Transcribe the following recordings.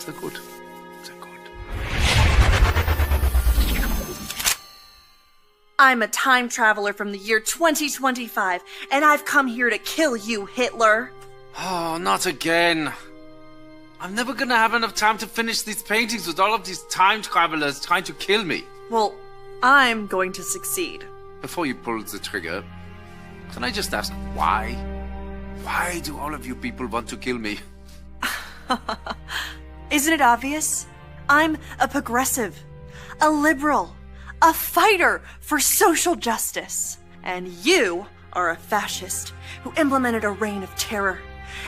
Sehr gut. Sehr gut. I'm a time traveler from the year 2025, and I've come here to kill you, Hitler. Oh, not again. I'm never gonna have enough time to finish these paintings with all of these time travelers trying to kill me. Well, I'm going to succeed. Before you pull the trigger, can I just ask why? Why do all of you people want to kill me? Isn't it obvious? I'm a progressive, a liberal, a fighter for social justice. And you are a fascist who implemented a reign of terror.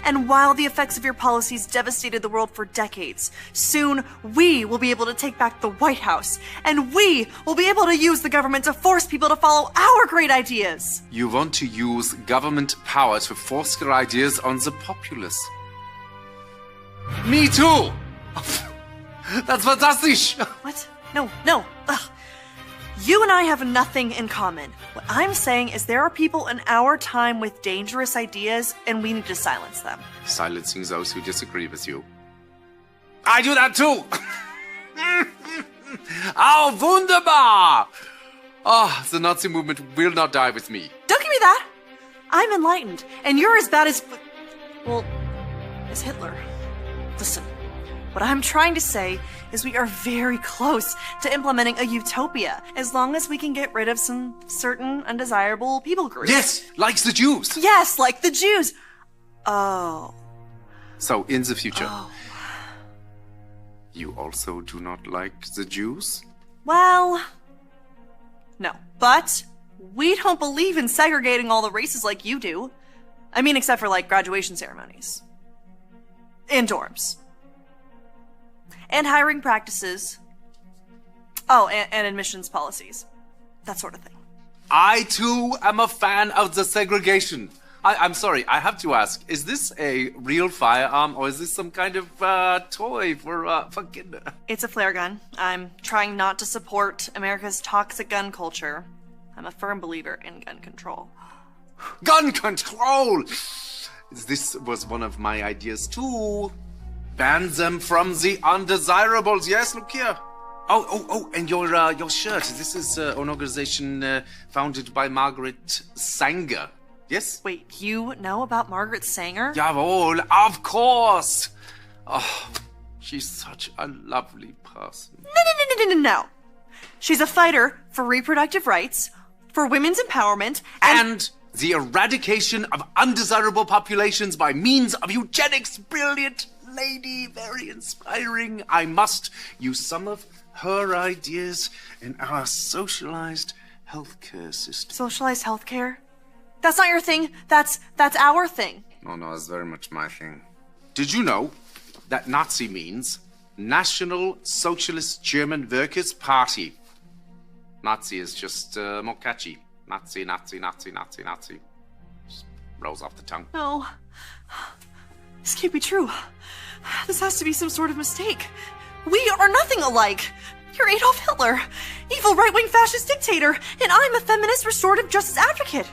And while the effects of your policies devastated the world for decades, soon we will be able to take back the White House, and we will be able to use the government to force people to follow our great ideas. You want to use government power to force your ideas on the populace. Me too! That's fantastic! What? No. Ugh. You and I have nothing in common. What I'm saying is there are people in our time with dangerous ideas, and we need to silence them. Silencing those who disagree with you. I do that too! Oh, wunderbar! Oh, the Nazi movement will not die with me. Don't give me that! I'm enlightened, and you're as bad as... well, as Hitler. Listen, what I'm trying to say is we are very close to implementing a utopia, as long as we can get rid of some certain undesirable people groups. Yes, like the Jews. Yes, like the Jews. Oh. So, in the future, you also do not like the Jews? Well, no. But we don't believe in segregating all the races like you do. I mean, except for, like, graduation ceremonies. And dorms. And hiring practices. Oh, and admissions policies. That sort of thing. I, too, am a fan of the segregation. I'm sorry, I have to ask, is this a real firearm, or is this some kind of toy for kids? It's a flare gun. I'm trying not to support America's toxic gun culture. I'm a firm believer in gun control. Gun control! This was one of my ideas, too. Ban them from the undesirables. Yes, look here. Oh, and your shirt. This is an organization founded by Margaret Sanger. Yes? Wait, you know about Margaret Sanger? Jawohl, of course. Oh, she's such a lovely person. No. She's a fighter for reproductive rights, for women's empowerment, and the eradication of undesirable populations by means of eugenics. Brilliant lady, very inspiring. I must use some of her ideas in our socialized healthcare system. Socialized healthcare? That's not your thing. That's our thing. No, it's very much my thing. Did you know that Nazi means National Socialist German Workers' Party? Nazi is just more catchy. Nazi. Just rolls off the tongue. No. This can't be true. This has to be some sort of mistake. We are nothing alike. You're Adolf Hitler, evil right-wing fascist dictator, and I'm a feminist restorative justice advocate.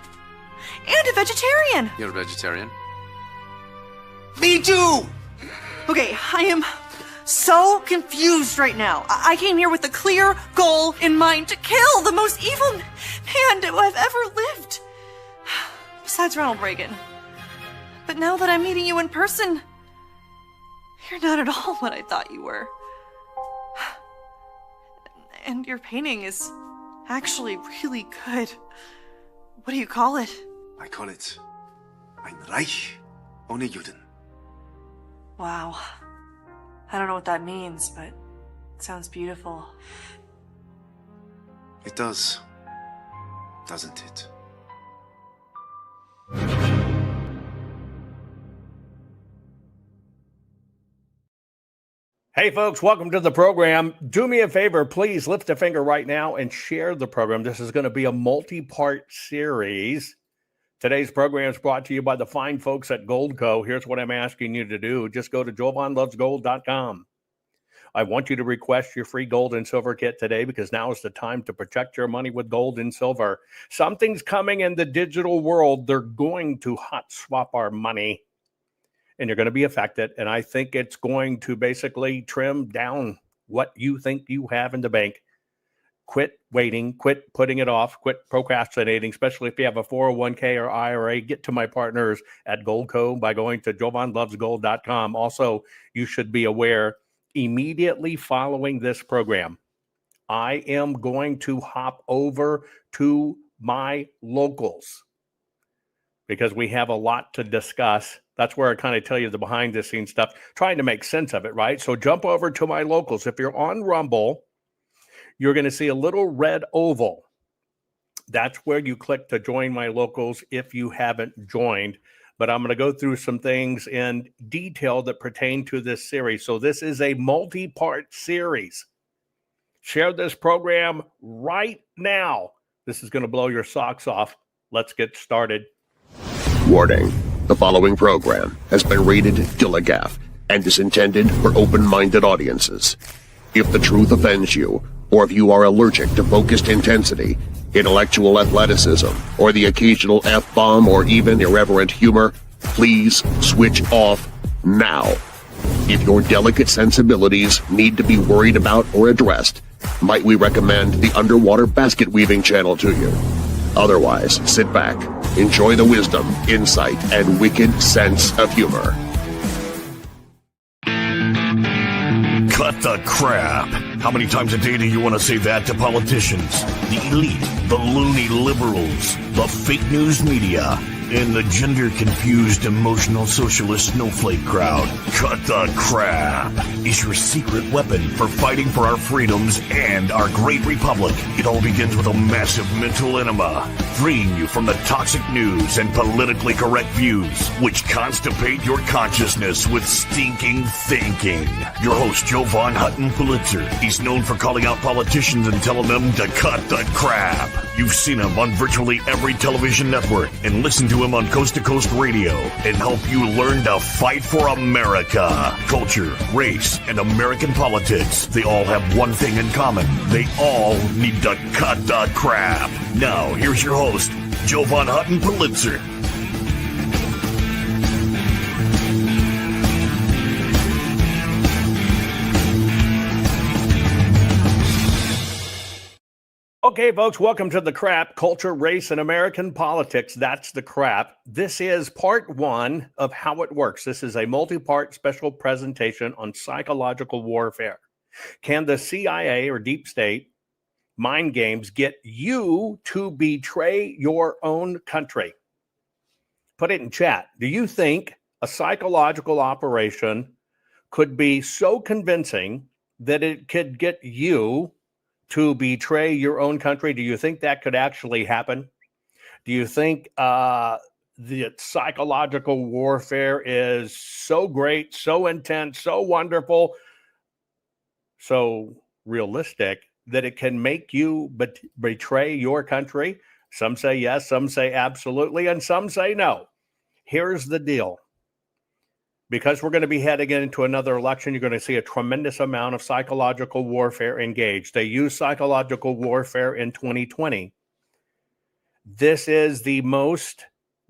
And a vegetarian. You're a vegetarian? Me too! Okay, I am so confused right now. I came here with a clear goal in mind to kill the most evil man to have ever lived. Besides Ronald Reagan. But now that I'm meeting you in person, you're not at all what I thought you were. And your painting is actually really good. What do you call it? I call it Ein Reich ohne Juden. Wow. I don't know what that means, but it sounds beautiful. It does, doesn't it? Hey folks, welcome to the program. Do me a favor, please lift a finger right now and share the program. This is going to be a multi-part series. Today's program is brought to you by the fine folks at Goldco. Here's what I'm asking you to do. Just go to jovanlovesgold.com. I want you to request your free gold and silver kit today because now is the time to protect your money with gold and silver. Something's coming in the digital world. They're going to hot swap our money. and you're going to be affected. And I think it's going to basically trim down what you think you have in the bank. Quit waiting, quit putting it off, quit procrastinating, especially if you have a 401k or IRA. Get to my partners at Goldco by going to jovanlovesgold.com. Also, you should be aware, immediately following this program, I am going to hop over to my locals because we have a lot to discuss. That's where I kind of tell you the behind the scenes stuff, trying to make sense of it, right? So jump over to my locals. If you're on Rumble, you're going to see a little red oval. That's where you click to join my locals if you haven't joined. But I'm going to go through some things in detail that pertain to this series. So this is a multi-part series. Share this program right now. This is going to blow your socks off. Let's get started. Warning. The following program has been rated Gilligaff and is intended for open-minded audiences. If the truth offends you, or if you are allergic to focused intensity, intellectual athleticism, or the occasional F-bomb or even irreverent humor, please switch off now. If your delicate sensibilities need to be worried about or addressed, might we recommend the Underwater Basket Weaving channel to you? Otherwise, sit back, enjoy the wisdom, insight, and wicked sense of humor. Cut the crap. How many times a day do you want to say that to politicians, the elite, the loony liberals, the fake news media, and the gender-confused emotional socialist snowflake crowd? Cut the crap is your secret weapon for fighting for our freedoms and our great republic. It all begins with a massive mental enema, freeing you from the toxic news and politically correct views, which constipate your consciousness with stinking thinking. Your host, Jovan Hutton Pulitzer. He's known for calling out politicians and telling them to cut the crap. You've seen him on virtually every television network and listened to him on Coast to Coast Radio and help you learn to fight for America. Culture, race, and American politics. They all have one thing in common. They all need to cut the crap. Now, here's your host, Jovan Hutton Pulitzer. Okay, folks, welcome to The Crap, Culture, Race, and American Politics. That's The Crap. This is part one of how it works. This is a multi-part special presentation on psychological warfare. Can the CIA or deep state mind games get you to betray your own country? Put it in chat. Do you think a psychological operation could be so convincing that it could get you to betray your own country? Do you think that could actually happen? Do you think the psychological warfare is so great, so intense, so wonderful, so realistic that it can make you betray your country? Some say yes, some say absolutely, and some say no. Here's the deal. Because we're going to be heading into another election, you're going to see a tremendous amount of psychological warfare engaged. They used psychological warfare in 2020. This is the most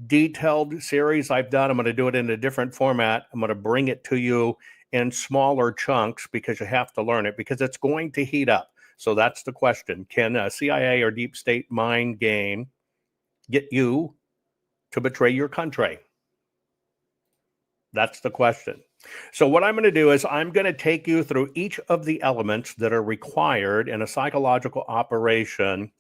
detailed series I've done. I'm going to do it in a different format. I'm going to bring it to you in smaller chunks because you have to learn it, because it's going to heat up. So that's the question. Can a CIA or deep state mind game get you to betray your country? That's the question. So what I'm going to do is I'm going to take you through each of the elements that are required in a psychological operation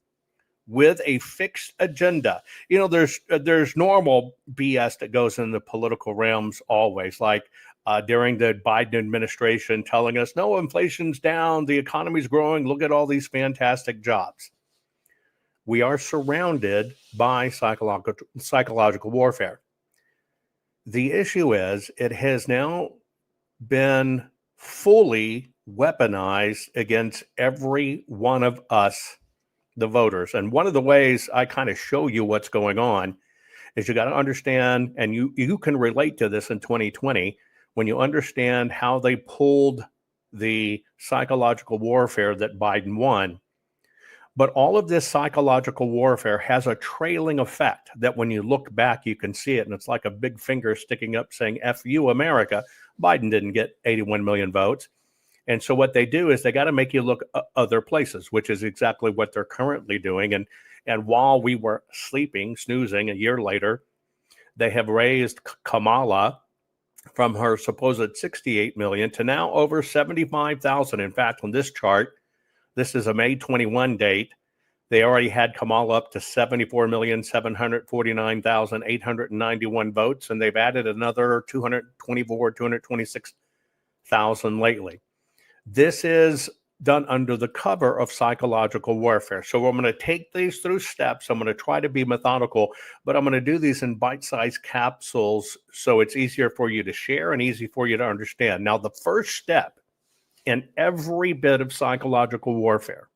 with a fixed agenda. You know, there's normal BS that goes in the political realms always, like during the Biden administration telling us, no, inflation's down, the economy's growing, look at all these fantastic jobs. We are surrounded by psychological warfare. The issue is it has now been fully weaponized against every one of us, the voters. And one of the ways I kind of show you what's going on is you got to understand, and you can relate to this in 2020, when you understand how they pulled the psychological warfare that Biden won. But all of this psychological warfare has a trailing effect that when you look back, you can see it. And it's like a big finger sticking up saying, F you, America. Biden didn't get 81 million votes. And so what they do is they got to make you look other places, which is exactly what they're currently doing. And while we were sleeping, snoozing, a year later, they have raised Kamala from her supposed 68 million to now over 75,000. In fact, on this chart, this is a May 21 date. They already had Kamala up to 74,749,891 votes, and they've added another 226,000 lately. This is done under the cover of psychological warfare. So I'm going to take these through steps. I'm going to try to be methodical, but I'm going to do these in bite-sized capsules so it's easier for you to share and easy for you to understand. Now, the first step in every bit of psychological warfare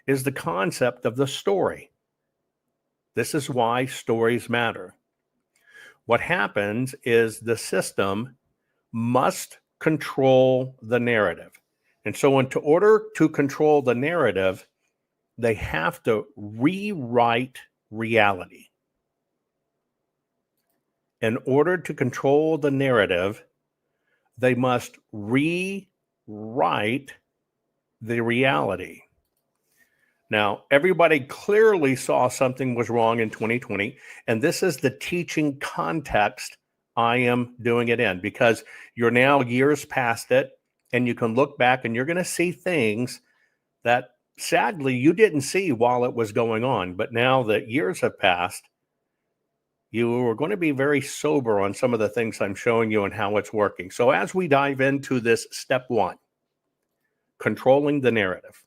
is the concept of the story. This is why stories matter. What happens is the system must control the narrative. And so in order to control the narrative, they have to rewrite reality. In order to control the narrative, they must rewrite the reality. Now, everybody clearly saw something was wrong in 2020, and this is the teaching context I am doing it in, because you're now years past it, and you can look back and you're going to see things that sadly you didn't see while it was going on. But now that years have passed, you are going to be very sober on some of the things I'm showing you and how it's working. So as we dive into this step one, controlling the narrative,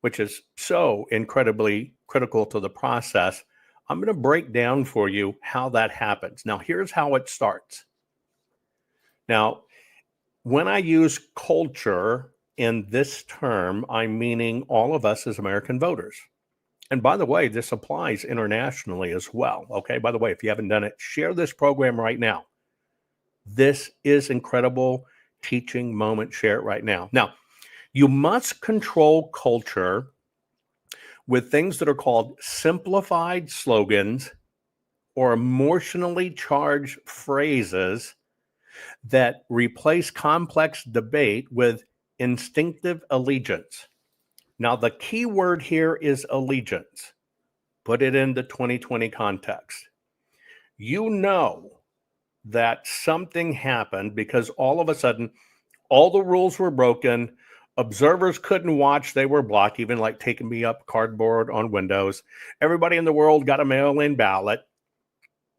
which is so incredibly critical to the process, I'm going to break down for you how that happens. Now, here's how it starts. Now, when I use culture in this term, I'm meaning all of us as American voters. And by the way, this applies internationally as well. Okay, by the way, if you haven't done it, share this program right now. This is incredible teaching moment. Share it right now. Now, you must control culture with things that are called simplified slogans or emotionally charged phrases that replace complex debate with instinctive allegiance. Now, the key word here is allegiance. Put it in the 2020 context. You know that something happened because all of a sudden, all the rules were broken. Observers couldn't watch. They were blocked, even like taking me up cardboard on windows. Everybody in the world got a mail-in ballot,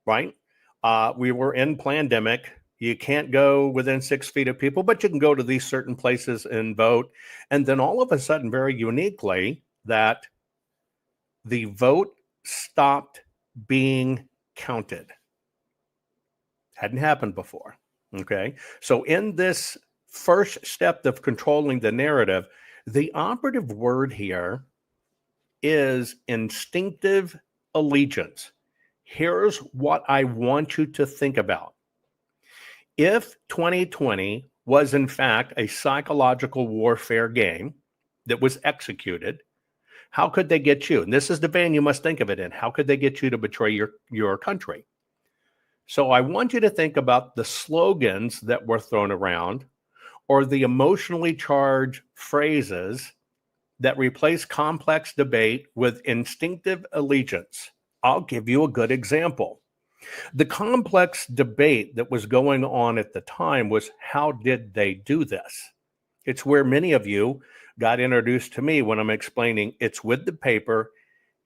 right? We were in pandemic. You can't go within 6 feet of people, but you can go to these certain places and vote. And then all of a sudden, very uniquely, that the vote stopped being counted. Hadn't happened before, okay? So in this first step of controlling the narrative, the operative word here is instinctive allegiance. Here's what I want you to think about. If 2020 was in fact a psychological warfare game that was executed, how could they get you? And this is the vein you must think of it in. How could they get you to betray your country? So I want you to think about the slogans that were thrown around or the emotionally charged phrases that replace complex debate with instinctive allegiance. I'll give you a good example. The complex debate that was going on at the time was, how did they do this? It's where many of you got introduced to me when I'm explaining it's with the paper.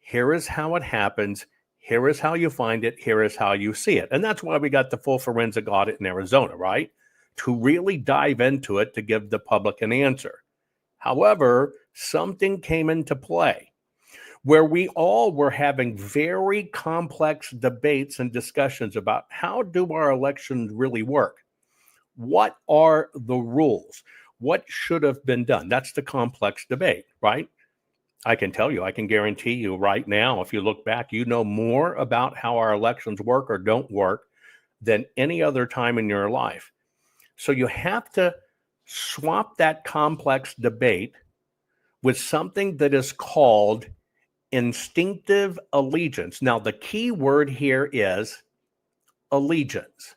Here is how it happens. Here is how you find it. Here is how you see it. And that's why we got the full forensic audit in Arizona, right? To really dive into it to give the public an answer. However, something came into play where we all were having very complex debates and discussions about how do our elections really work? What are the rules? What should have been done? That's the complex debate, right? I can tell you, I can guarantee you right now, if you look back, you know more about how our elections work or don't work than any other time in your life. So you have to swap that complex debate with something that is called instinctive allegiance. Now, the key word here is allegiance.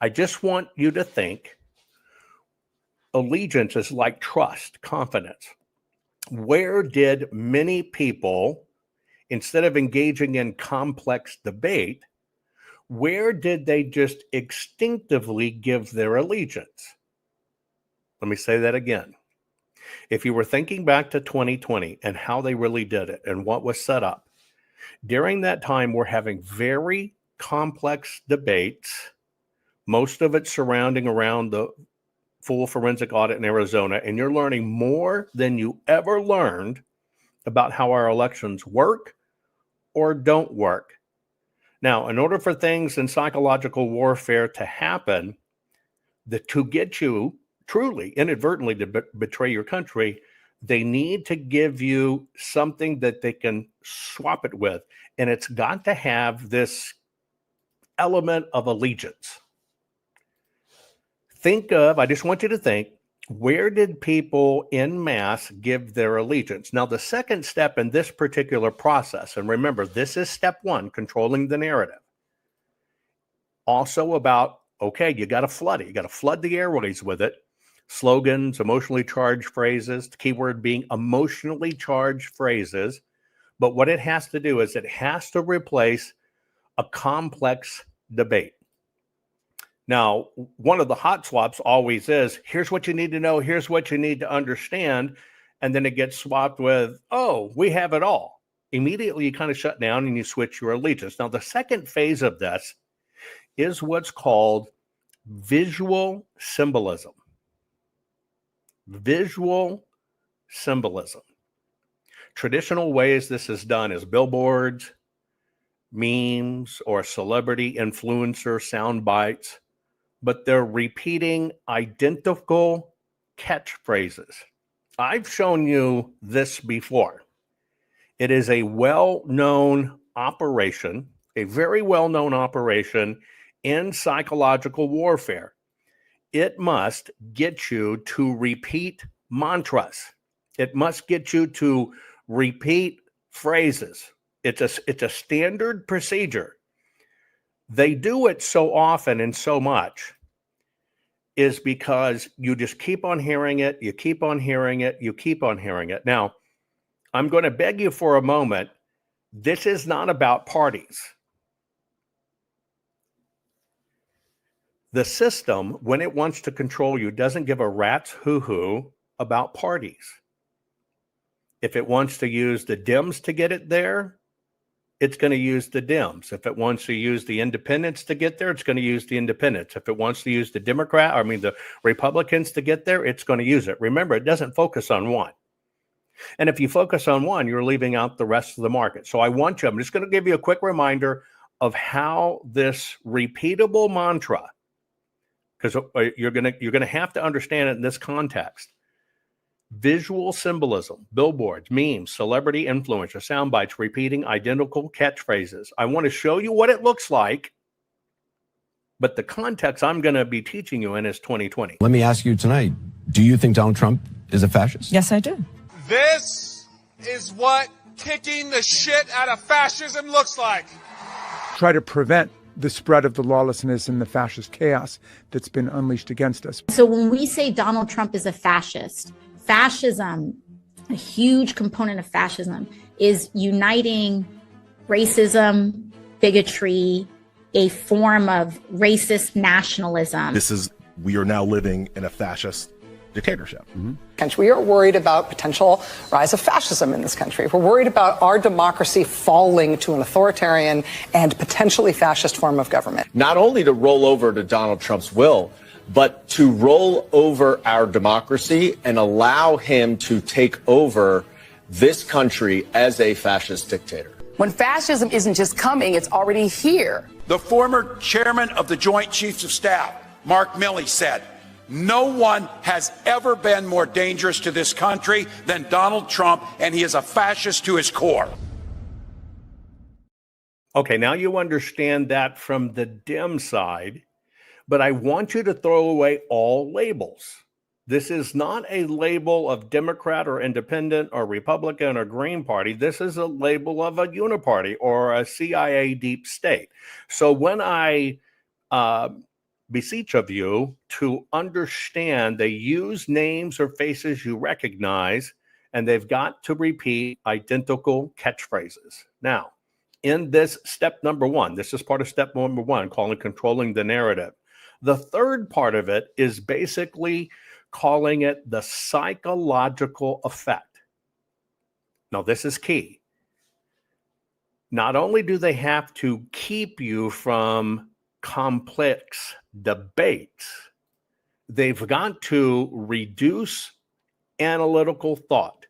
I just want you to think allegiance is like trust, confidence. Where did many people, instead of engaging in complex debate, where did they just instinctively give their allegiance? Let me say that again. If you were thinking back to 2020 and how they really did it and what was set up, during that time, we're having very complex debates, most of it surrounding around the full forensic audit in Arizona, and you're learning more than you ever learned about how our elections work or don't work. Now, in order for things in psychological warfare to happen, to get you truly inadvertently to betray your country, they need to give you something that they can swap it with. And it's got to have this element of allegiance. I just want you to think, where did people en masse give their allegiance? Now, the second step in this particular process, and remember, this is step one, controlling the narrative. Also about, okay, you got to flood it. You got to flood the airways with it. Slogans, emotionally charged phrases, the keyword being emotionally charged phrases. But what it has to do is it has to replace a complex debate. Now, one of the hot swaps always is, here's what you need to know, here's what you need to understand, and then it gets swapped with, oh, we have it all. Immediately, you kind of shut down and you switch your allegiance. Now, the second phase of this is what's called visual symbolism. Visual symbolism. Traditional ways this is done is billboards, memes, or celebrity influencer sound bites, but they're repeating identical catchphrases. I've shown you this before. It is a well-known operation, a very well-known operation in psychological warfare. It must get you to repeat mantras. It must get you to repeat phrases. It's a standard procedure. They do it so often and so much is because you just keep on hearing it, you keep on hearing it, you keep on hearing it. Now, I'm going to beg you for a moment. This is not about parties. The system, when it wants to control you, doesn't give a rat's hoo-hoo about parties. If it wants to use the Dems to get it there, it's going to use the Dems. If it wants to use the independents to get there, it's going to use the independents. If it wants to use the Republicans to get there, it's going to use it. Remember, it doesn't focus on one. And if you focus on one, you're leaving out the rest of the market. So I'm just going to give you a quick reminder of how this repeatable mantra, because you're going to have to understand it in this context. Visual symbolism, billboards, memes, celebrity influencer, sound bites, repeating identical catchphrases. I want to show you what it looks like, but the context I'm going to be teaching you in is 2020. Let me ask you tonight, do you think Donald Trump is a fascist? Yes, I do. This is what kicking the shit out of fascism looks like. Try to prevent the spread of the lawlessness and the fascist chaos that's been unleashed against us. So when we say Donald Trump is a fascist, fascism, a huge component of fascism, is uniting racism, bigotry, a form of racist nationalism. We are now living in a fascist dictatorship. We are worried about potential rise of fascism in this country. We're worried about our democracy falling to an authoritarian and potentially fascist form of government. Not only to roll over to Donald Trump's will, but to roll over our democracy and allow him to take over this country as a fascist dictator. When fascism isn't just coming, it's already here. The former chairman of the Joint Chiefs of Staff, Mark Milley, said, "No one has ever been more dangerous to this country than Donald Trump, and he is a fascist to his core." Okay, now you understand that from the Dem side. But I want you to throw away all labels. This is not a label of Democrat or Independent or Republican or Green Party. This is a label of a uniparty or a CIA deep state. So when I beseech of you to understand, they use names or faces you recognize, and they've got to repeat identical catchphrases. Now, in this step number one, this is part of step number one, called controlling the narrative. The third part of it is basically calling it the psychological effect. Now, this is key. Not only do they have to keep you from complex debates, they've got to reduce analytical thought.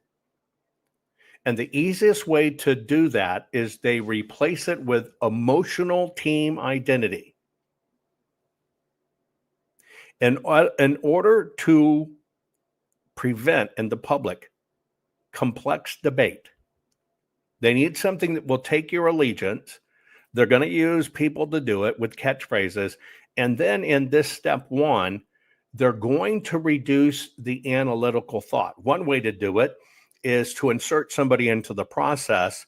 And the easiest way to do that is they replace it with emotional team identity. In order to prevent in the public complex debate, they need something that will take your allegiance. They're going to use people to do it with catchphrases. And then in this step one, they're going to reduce the analytical thought. One way to do it is to insert somebody into the process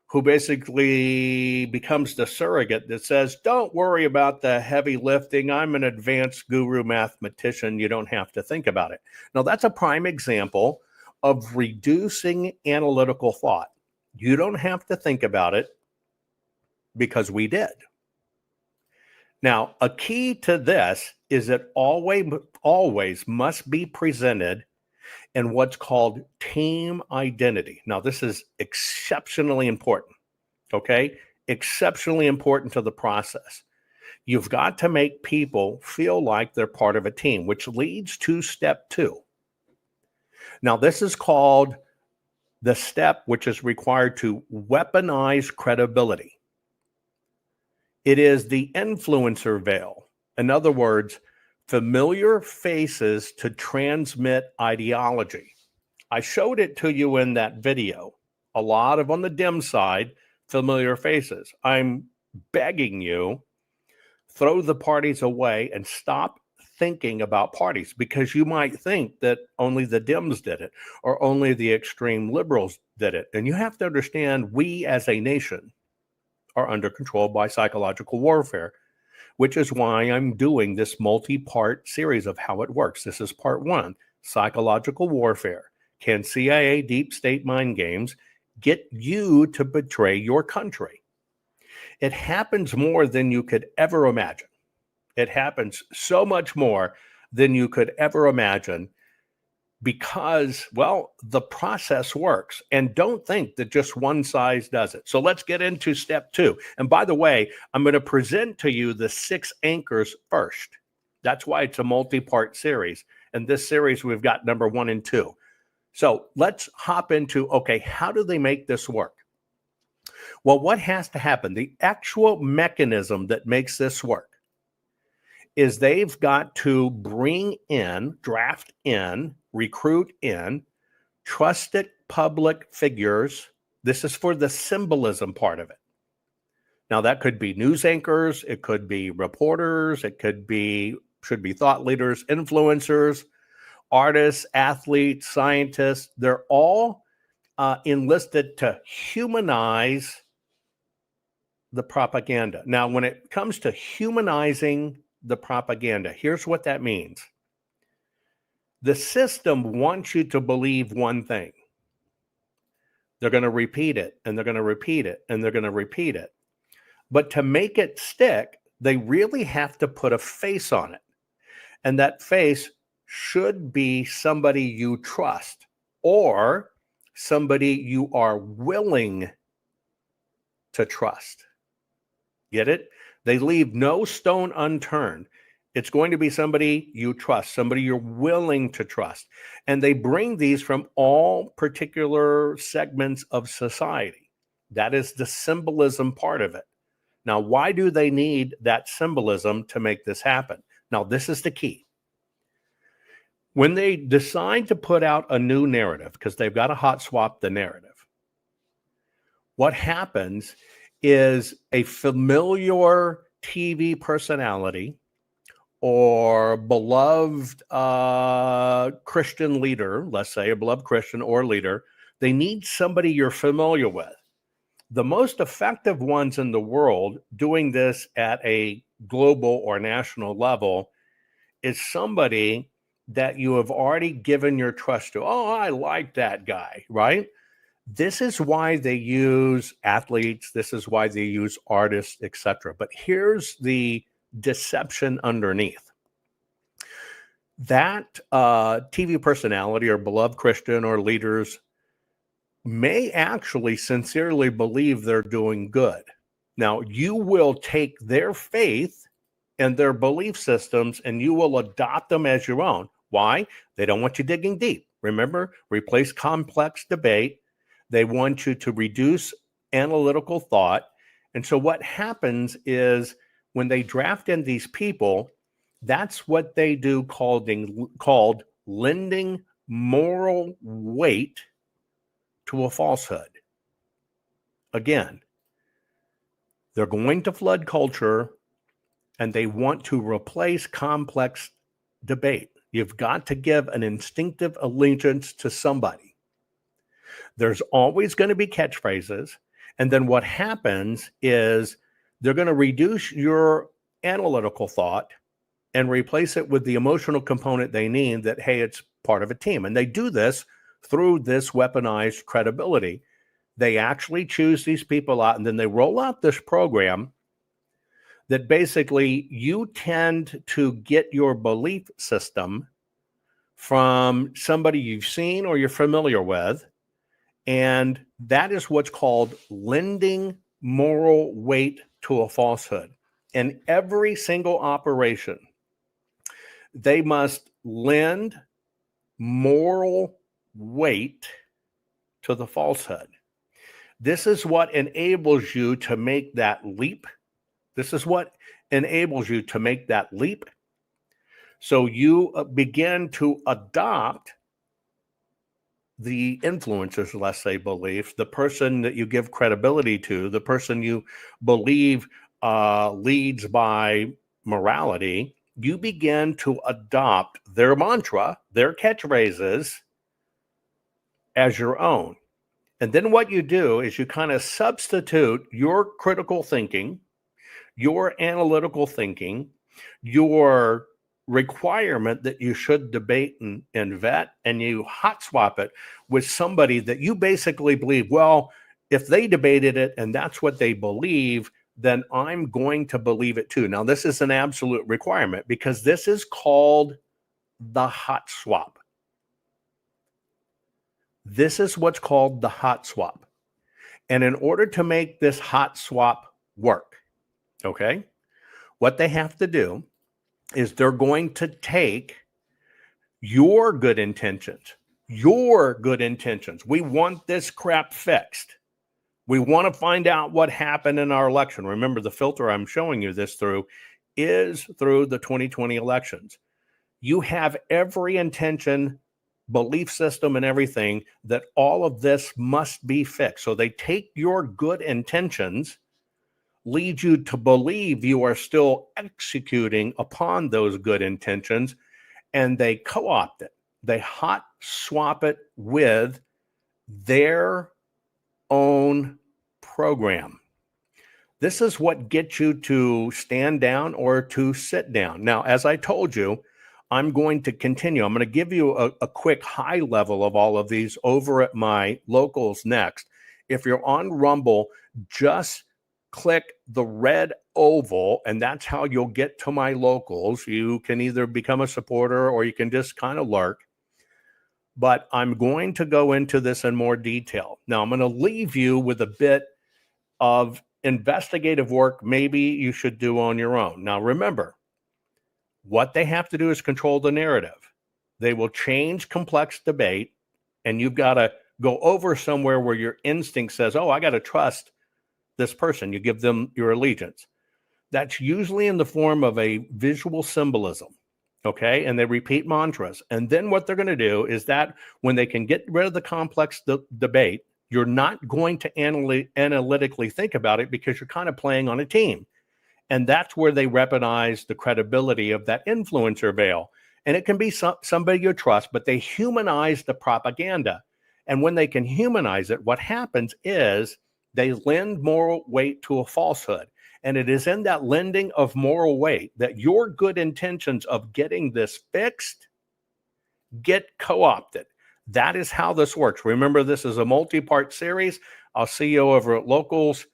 who basically becomes the surrogate that says, don't worry about the heavy lifting. I'm an advanced guru mathematician. You don't have to think about it. Now, that's a prime example of reducing analytical thought. You don't have to think about it because we did. Now, a key to this is it always must be presented in what's called team identity. Now, this is exceptionally important, okay? Exceptionally important to the process. You've got to make people feel like they're part of a team, which leads to step two. Now, this is called the step which is required to weaponize credibility. It is the influencer veil. In other words, familiar faces to transmit ideology. I showed it to you in that video. A lot of on the dim side, familiar faces. I'm begging you, throw the parties away and stop thinking about parties, because you might think that only the Dems did it or only the extreme liberals did it. And you have to understand, we as a nation are under control by psychological warfare, which is why I'm doing this multi-part series of how it works. This is part one, psychological warfare. Can CIA deep state mind games get you to betray your country? It happens more than you could ever imagine. It happens so much more than you could ever imagine because, well, the process works. And don't think that just one size does it. So let's get into step two. And by the way, I'm going to present to you the 6 anchors first. That's why it's a multi-part series. In this series, we've got number 1 and 2. So let's hop into, okay, how do they make this work? Well, what has to happen? The actual mechanism that makes this work is they've got to bring in, draft in, recruit in trusted public figures. This is for the symbolism part of it. Now, that could be news anchors, it could be reporters, it should be thought leaders, influencers, artists, athletes, scientists. They're all enlisted to humanize the propaganda. Now, when it comes to humanizing the propaganda, here's what that means. The system wants you to believe one thing. They're going to repeat it, and they're going to repeat it, and they're going to repeat it. But to make it stick, they really have to put a face on it. And that face should be somebody you trust or somebody you are willing to trust. Get it? They leave no stone unturned. It's going to be somebody you trust, somebody you're willing to trust. And they bring these from all particular segments of society. That is the symbolism part of it. Now, why do they need that symbolism to make this happen? Now, this is the key. When they decide to put out a new narrative, because they've got to hot swap the narrative, what happens is a familiar TV personality or beloved Christian leader, let's say a beloved Christian or leader, they need somebody you're familiar with. The most effective ones in the world doing this at a global or national level is somebody that you have already given your trust to. Oh, I like that guy, right? This is why they use athletes. This is why they use artists, etc. But here's the deception underneath. That TV personality or beloved Christian or leaders may actually sincerely believe they're doing good. Now, you will take their faith and their belief systems and you will adopt them as your own. Why? They don't want you digging deep. Remember, replace complex debate. They want you to reduce analytical thought. And so what happens is when they draft in these people, that's what they do called lending moral weight to a falsehood. Again, they're going to flood culture and they want to replace complex debate. You've got to give an instinctive allegiance to somebody. There's always going to be catchphrases. And then what happens is they're going to reduce your analytical thought and replace it with the emotional component they need that, hey, it's part of a team. And they do this through this weaponized credibility. They actually choose these people out and then they roll out this program that basically you tend to get your belief system from somebody you've seen or you're familiar with. And that is what's called lending moral weight to a falsehood. In every single operation, they must lend moral weight to the falsehood. This is what enables you to make that leap. This is what enables you to make that leap. So you begin to adopt the influencers, let's say, belief, the person that you give credibility to, the person you believe leads by morality. You begin to adopt their mantra, their catchphrases as your own. And then what you do is you kind of substitute your critical thinking, your analytical thinking, your requirement that you should debate and vet, and you hot swap it with somebody that you basically believe, well, if they debated it and that's what they believe, then I'm going to believe it too. Now, this is an absolute requirement because this is called the hot swap. This is what's called the hot swap. And in order to make this hot swap work, okay, what they have to do is they're going to take your good intentions. We want this crap fixed. We want to find out what happened in our election. Remember, the filter I'm showing you this through is through the 2020 elections. You have every intention, belief system, and everything that all of this must be fixed. So they take your good intentions, lead you to believe you are still executing upon those good intentions, and they co-opt it. They hot swap it with their own program. This is what gets you to stand down or to sit down. Now, as I told you, I'm going to continue. I'm going to give you a quick high level of all of these over at my locals next. If you're on Rumble, just click the red oval, and that's how you'll get to my locals. You can either become a supporter or you can just kind of lurk. But I'm going to go into this in more detail. Now, I'm going to leave you with a bit of investigative work maybe you should do on your own. Now, remember, what they have to do is control the narrative. They will change complex debate, and you've got to go over somewhere where your instinct says, oh, I got to trust this person. You give them your allegiance. That's usually in the form of a visual symbolism, okay? And they repeat mantras. And then what they're going to do is that when they can get rid of the complex debate, you're not going to analytically think about it because you're kind of playing on a team. And that's where they weaponize the credibility of that influencer veil. And it can be somebody you trust, but they humanize the propaganda. And when they can humanize it, what happens is they lend moral weight to a falsehood. And it is in that lending of moral weight that your good intentions of getting this fixed get co-opted. That is how this works. Remember, this is a multi-part series. I'll see you over at Locals.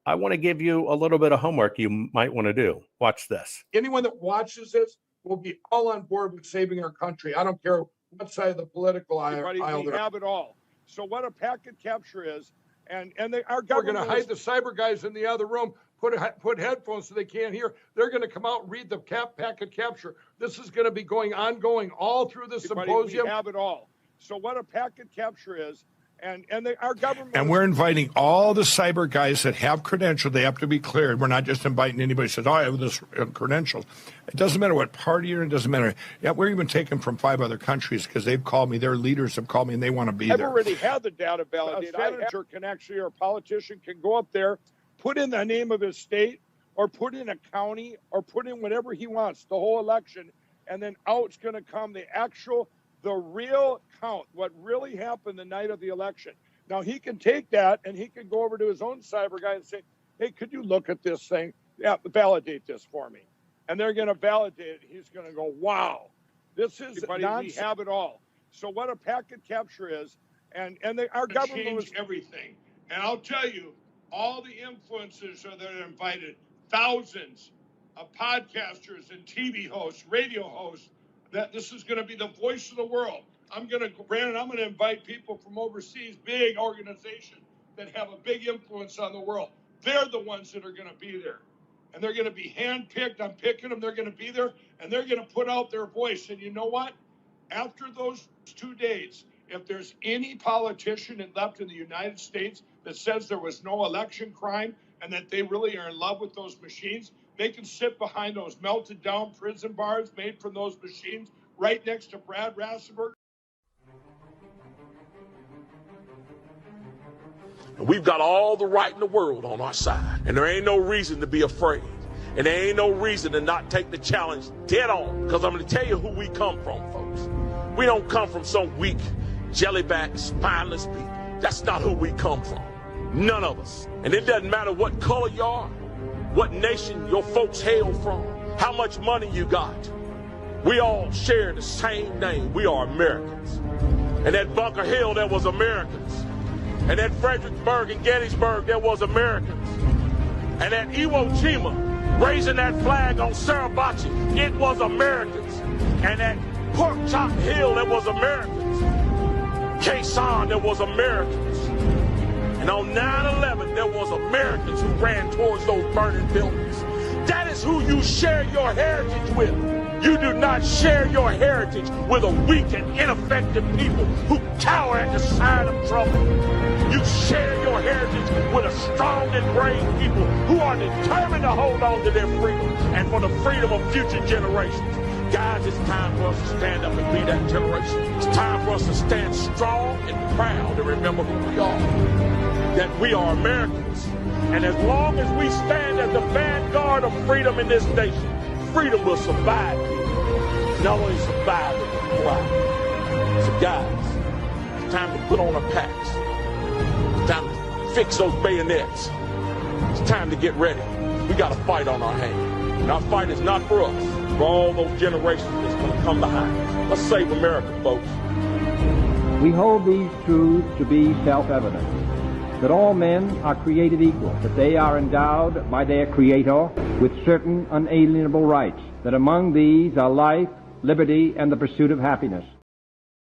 I want to give you a little bit of homework you might want to do. Watch this. Anyone that watches this will be all on board with saving our country. I don't care what side of the political aisle we they're have it all. So what a packet capture is, our We're government going to hide the cyber guys in the other room, put headphones so they can't hear. They're going to come out and read the packet capture. This is going to be going ongoing all through the symposium. We have it all. So what a packet capture is, our government. And we're inviting all the cyber guys that have credentials. They have to be cleared. We're not just inviting anybody who says, I have this credentials. It doesn't matter what party you're in. It doesn't matter. Yeah, we're even taken from 5 other countries because they've called me. Their leaders have called me, and they want to be there. I've already had the data validated. A senator can actually, or a politician can go up there, put in the name of his state, or put in a county, or put in whatever he wants, the whole election, and then out's going to come the real count, what really happened the night of the election. Now, he can take that and he can go over to his own cyber guy and say, hey, could you look at this thing? Yeah, validate this for me. And they're going to validate it. He's going to go, wow, this is nonsense. We have it all. So what a packet capture is, our government was everything. And I'll tell you, all the influencers that are invited, thousands of podcasters and TV hosts, radio hosts, that this is going to be the voice of the world. Brandon, I'm going to invite people from overseas, big organizations that have a big influence on the world. They're the ones that are going to be there. And they're going to be handpicked. I'm picking them. They're going to be there, and they're going to put out their voice. And you know what? After those 2 days, if there's any politician left in the United States that says there was no election crime and that they really are in love with those machines, they can sit behind those melted down prison bars made from those machines right next to Brad Rassenberg. We've got all the right in the world on our side, and there ain't no reason to be afraid, and there ain't no reason to not take the challenge dead on, because I'm going to tell you who we come from, folks. We don't come from some weak, jellyback, spineless people. That's not who we come from. None of us. And it doesn't matter what color you are, what nation your folks hail from, how much money you got. We all share the same name. We are Americans. And at Bunker Hill, there was Americans. And at Fredericksburg and Gettysburg, there was Americans. And at Iwo Jima, raising that flag on Suribachi, it was Americans. And at Pork Chop Hill, there was Americans. Quezon, there was Americans. And on 9/11, there was Americans who ran towards those burning buildings. That is who you share your heritage with. You do not share your heritage with a weak and ineffective people who cower at the sight of trouble. You share your heritage with a strong and brave people who are determined to hold on to their freedom and for the freedom of future generations. Guys, it's time for us to stand up and be that generation. It's time for us to stand strong and proud and remember who we are. That we are Americans. And as long as we stand as the vanguard of freedom in this nation, freedom will survive people. Not only survive, but thrive. So guys, it's time to put on our packs. It's time to fix those bayonets. It's time to get ready. We got a fight on our hands. And our fight is not for us. For all those generations that's going to come behind us. Let's save America, folks. We hold these truths to be self-evident, that all men are created equal, that they are endowed by their Creator with certain unalienable rights, that among these are life, liberty, and the pursuit of happiness.